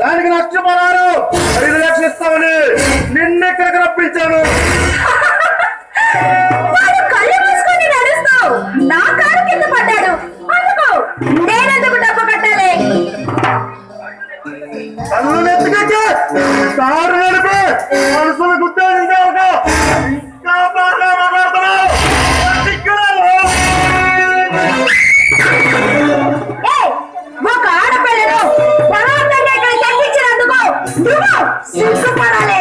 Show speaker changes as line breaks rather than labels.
దానికి నష్టపరారు 5 లక్షలు ఇస్తామని నిన్నెక్కడికి రప్పించాను.
కళ్ళు మూసుకొని నడుస్తావు, నా కారు కింద పడ్డాడు అందుకో నేనెందుకు డబ్బు కట్టాలి?
కళ్ళు నెత్తికొచ్చి కారు నడిపి మనుషులు గుర్తించాక ఇంకా బాగా మాట్లాడుతున్నావు.
ఒక ఆడపిల్లను బలవంతంగా ఇక్కడ తగ్గించినందుకు నువ్వు సిగ్గుపడాలి.